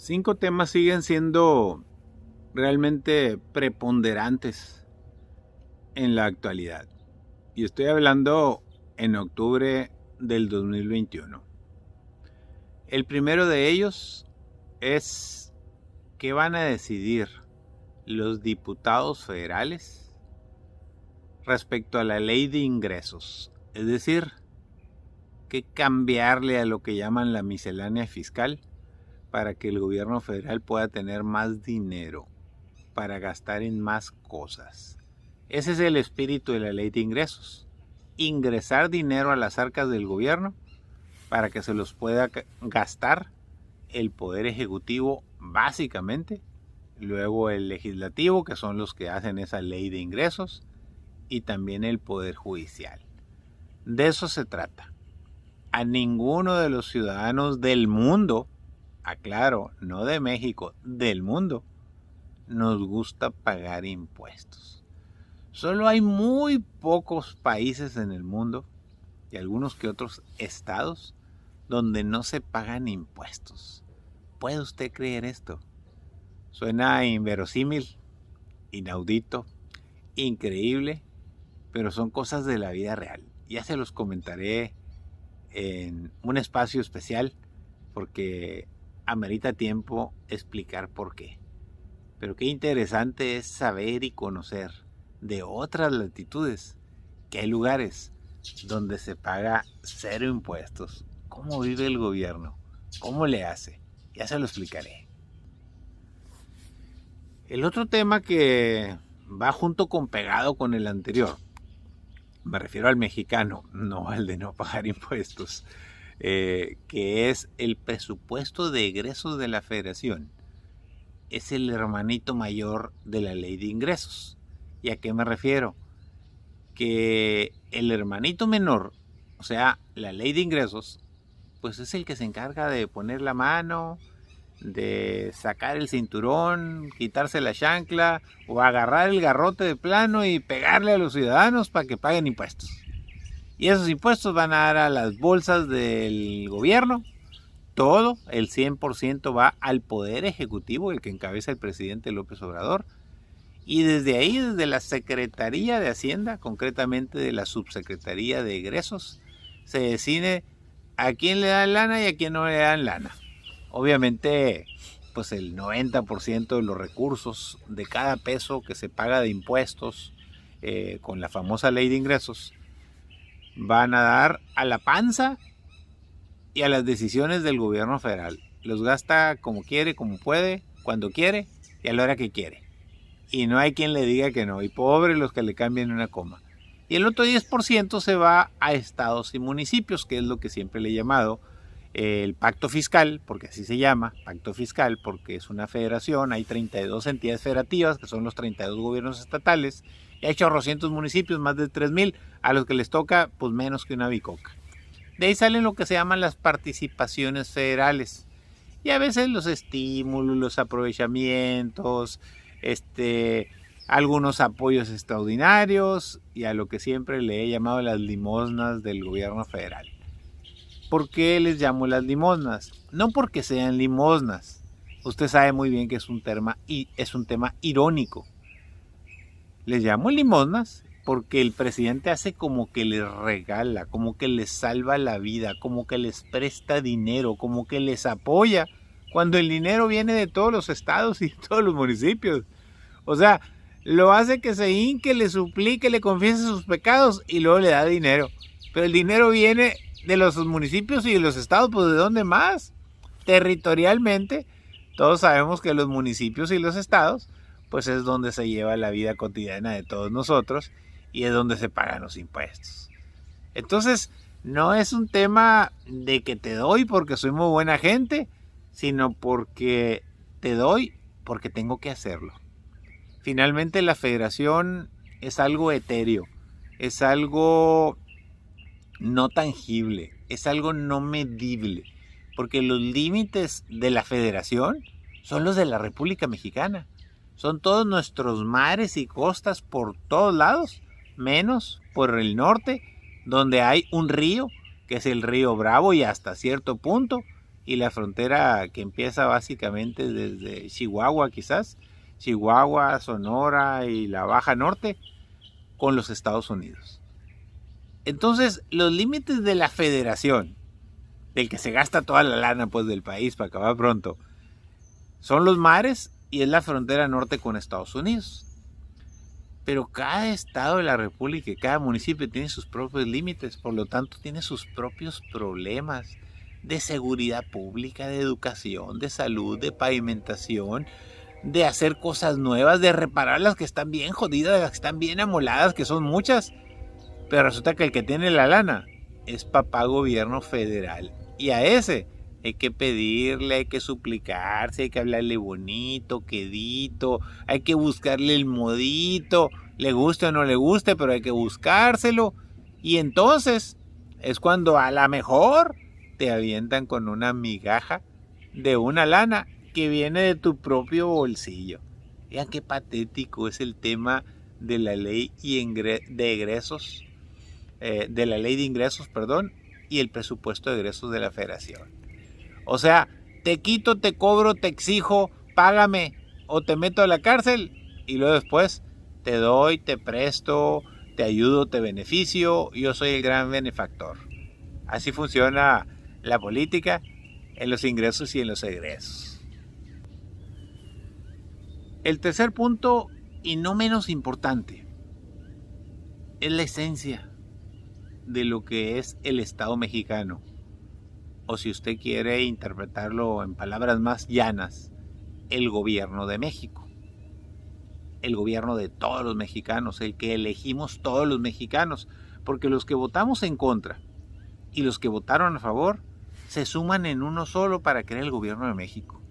5 temas siguen siendo realmente preponderantes en la actualidad. Y estoy hablando en octubre del 2021. El primero de ellos es qué van a decidir los diputados federales respecto a la ley de ingresos. Es decir, qué cambiarle a lo que llaman la miscelánea fiscal para que el gobierno federal pueda tener más dinero para gastar en más cosas. Ese es el espíritu de la ley de ingresos. Ingresar dinero a las arcas del gobierno para que se los pueda gastar el Poder Ejecutivo básicamente, luego el Legislativo, que son los que hacen esa ley de ingresos, y también el Poder Judicial. De eso se trata. A ninguno de los ciudadanos del mundo, aclaro, no de México, del mundo, nos gusta pagar impuestos. Solo hay muy pocos países en el mundo y algunos que otros estados donde no se pagan impuestos. ¿Puede usted creer esto? Suena inverosímil, inaudito, increíble, pero son cosas de la vida real. Ya se los comentaré en un espacio especial porque amerita tiempo explicar por qué. Pero qué interesante es saber y conocer de otras latitudes que hay lugares donde se paga 0 impuestos. ¿Cómo vive el gobierno? ¿Cómo le hace? Ya se lo explicaré. El otro tema que va junto con pegado con el anterior, me refiero al mexicano, no al de no pagar impuestos, que es el presupuesto de egresos de la federación. Es el hermanito mayor de la ley de ingresos. ¿Y a qué me refiero? Que el hermanito menor, o sea, la ley de ingresos, pues es el que se encarga de poner la mano, de sacar el cinturón, quitarse la chancla o agarrar el garrote de plano y pegarle a los ciudadanos para que paguen impuestos. Y esos impuestos van a dar a las bolsas del gobierno. Todo, el 100% va al Poder Ejecutivo, el que encabeza el presidente López Obrador. Y desde ahí, desde la Secretaría de Hacienda, concretamente de la Subsecretaría de Egresos, se decide a quién le dan lana y a quién no le dan lana. Obviamente, pues el 90% de los recursos de cada peso que se paga de impuestos con la famosa ley de ingresos van a dar a la panza y a las decisiones del gobierno federal. Los gasta como quiere, como puede, cuando quiere y a la hora que quiere. Y no hay quien le diga que no. Y pobre los que le cambien una coma. Y el otro 10% se va a estados y municipios, que es lo que siempre le he llamado el pacto fiscal, porque así se llama, pacto fiscal, porque es una federación. Hay 32 entidades federativas, que son los 32 gobiernos estatales. Y hay chorrocientos municipios, más de 3,000, a los que les toca pues menos que una bicoca. De ahí salen lo que se llaman las participaciones federales. Y a veces los estímulos, los aprovechamientos, algunos apoyos extraordinarios y a lo que siempre le he llamado las limosnas del gobierno federal. ¿Por qué les llamo las limosnas? No porque sean limosnas. Usted sabe muy bien que es un tema irónico. Les llamo limosnas porque el presidente hace como que les regala, como que les salva la vida, como que les presta dinero, como que les apoya, cuando el dinero viene de todos los estados y de todos los municipios. O sea, lo hace que se hinque, le suplique, le confiese sus pecados y luego le da dinero. Pero el dinero viene de los municipios y de los estados, pues ¿de dónde más? Territorialmente, todos sabemos que los municipios y los estados, pues es donde se lleva la vida cotidiana de todos nosotros y es donde se pagan los impuestos. Entonces, no es un tema de que te doy porque soy muy buena gente, sino porque te doy porque tengo que hacerlo. Finalmente la federación es algo etéreo, es algo no tangible, es algo no medible, porque los límites de la federación son los de la República Mexicana. Son todos nuestros mares y costas por todos lados, menos por el norte, donde hay un río, que es el río Bravo y hasta cierto punto, y la frontera que empieza básicamente desde Chihuahua quizás, Chihuahua, Sonora y la Baja Norte, con los Estados Unidos. Entonces, los límites de la federación, del que se gasta toda la lana pues del país para acabar pronto, son los mares y es la frontera norte con Estados Unidos. Pero cada estado de la república y cada municipio tiene sus propios límites, por lo tanto tiene sus propios problemas de seguridad pública, de educación, de salud, de pavimentación, de hacer cosas nuevas, de reparar las que están bien jodidas, las que están bien amoladas, que son muchas. Pero resulta que el que tiene la lana es papá gobierno federal. Y a ese hay que pedirle, hay que suplicarse, hay que hablarle bonito, quedito, hay que buscarle el modito, le guste o no le guste, pero hay que buscárselo. Y entonces es cuando a la mejor te avientan con una migaja de una lana que viene de tu propio bolsillo. Vean qué patético es el tema de la ley de egresos, de la ley de ingresos, y el presupuesto de egresos de la federación. O sea, te quito, te cobro, te exijo, págame o te meto a la cárcel y luego después te doy, te presto, te ayudo, te beneficio, yo soy el gran benefactor. Así funciona la política en los ingresos y en los egresos. El tercer punto, y no menos importante, es la esencia de lo que es el Estado mexicano. O si usted quiere interpretarlo en palabras más llanas, el gobierno de México. El gobierno de todos los mexicanos, el que elegimos todos los mexicanos, porque los que votamos en contra y los que votaron a favor se suman en uno solo para crear el gobierno de México.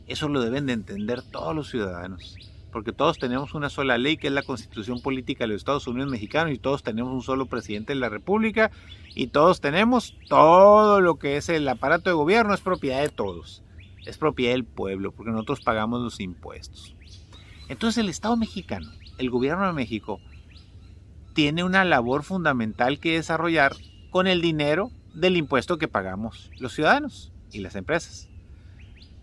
Eso lo deben de entender todos los ciudadanos, porque todos tenemos una sola ley, que es la Constitución Política de los Estados Unidos Mexicanos, y todos tenemos un solo presidente de la República, y todos tenemos todo lo que es el aparato de gobierno, es propiedad de todos, es propiedad del pueblo, porque nosotros pagamos los impuestos. Entonces el Estado mexicano, el gobierno de México, tiene una labor fundamental que desarrollar con el dinero del impuesto que pagamos los ciudadanos y las empresas.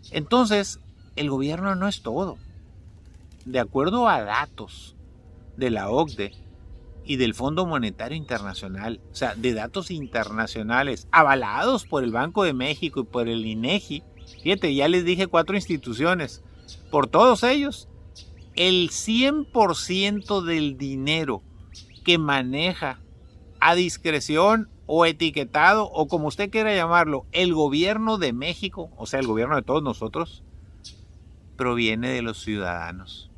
Entonces, el gobierno no es todo. De acuerdo a datos de la OCDE y del Fondo Monetario Internacional, o sea, de datos internacionales avalados por el Banco de México y por el INEGI, fíjate, ya les dije 4 instituciones, por todos ellos, el 100% del dinero que maneja a discreción o etiquetado, o como usted quiera llamarlo, el gobierno de México, o sea, el gobierno de todos nosotros, proviene de los ciudadanos.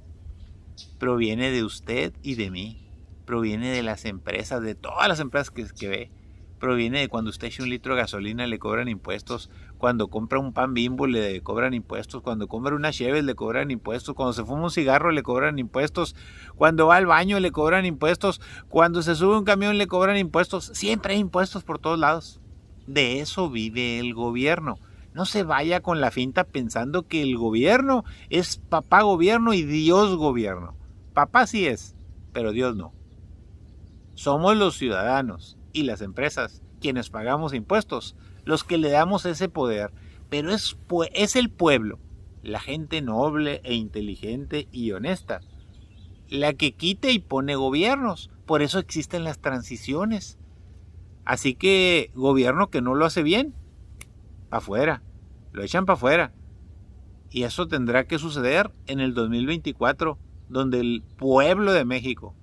Proviene de usted y de mí, proviene de las empresas, de todas las empresas que ve, proviene de cuando usted echa un litro de gasolina le cobran impuestos, cuando compra un pan Bimbo le cobran impuestos, cuando compra una Cheves le cobran impuestos, cuando se fuma un cigarro le cobran impuestos, cuando va al baño le cobran impuestos, cuando se sube un camión le cobran impuestos, siempre hay impuestos por todos lados. De eso vive el gobierno. No se vaya con la finta pensando que el gobierno es papá gobierno y Dios gobierno. Papá sí es, pero Dios no. Somos los ciudadanos y las empresas quienes pagamos impuestos, los que le damos ese poder, pero es el pueblo, la gente noble e inteligente y honesta, la que quita y pone gobiernos. Por eso existen las transiciones. Así que gobierno que no lo hace bien, para afuera, lo echan para afuera. Y eso tendrá que suceder en el 2024, donde el pueblo de México,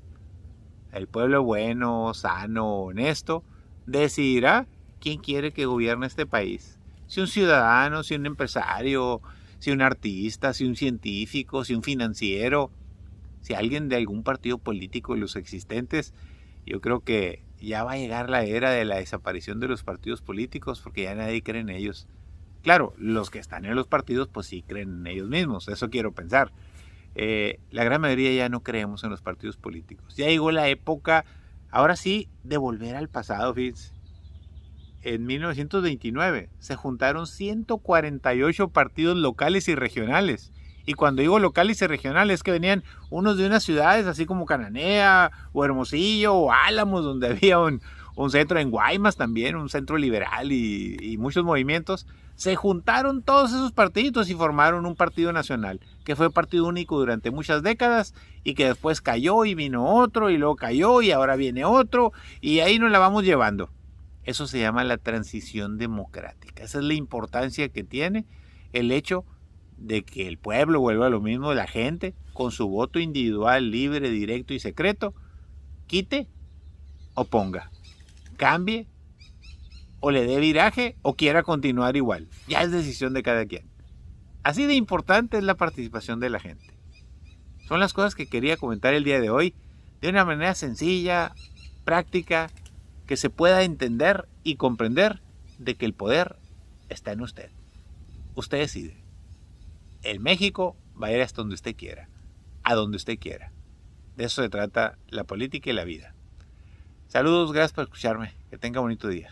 el pueblo bueno, sano, honesto, decidirá quién quiere que gobierne este país. Si un ciudadano, si un empresario, si un artista, si un científico, si un financiero, si alguien de algún partido político de los existentes. Yo creo que ya va a llegar la era de la desaparición de los partidos políticos, porque ya nadie cree en ellos. Claro, los que están en los partidos pues sí creen en ellos mismos, eso quiero pensar. La gran mayoría ya no creemos en los partidos políticos. Ya llegó la época, ahora sí, de volver al pasado, fíjense. En 1929 se juntaron 148 partidos locales y regionales. Y cuando digo locales y regionales es que venían unos de unas ciudades así como Cananea o Hermosillo o Álamos, donde había un centro en Guaymas también, un centro liberal y muchos movimientos, se juntaron todos esos partidos y formaron un partido nacional, que fue partido único durante muchas décadas y que después cayó y vino otro y luego cayó y ahora viene otro y ahí nos la vamos llevando. Eso se llama la transición democrática. Esa es la importancia que tiene el hecho de que el pueblo vuelva a lo mismo, la gente, con su voto individual, libre, directo y secreto, quite o ponga, cambie o le dé viraje o quiera continuar igual. Ya es decisión de cada quien. Así de importante es la participación de la gente. Son las cosas que quería comentar el día de hoy de una manera sencilla, práctica, que se pueda entender y comprender de que el poder está en usted. Usted decide. El México va a ir hasta donde usted quiera, a donde usted quiera. De eso se trata la política y la vida. Saludos, gracias por escucharme. Que tenga bonito día.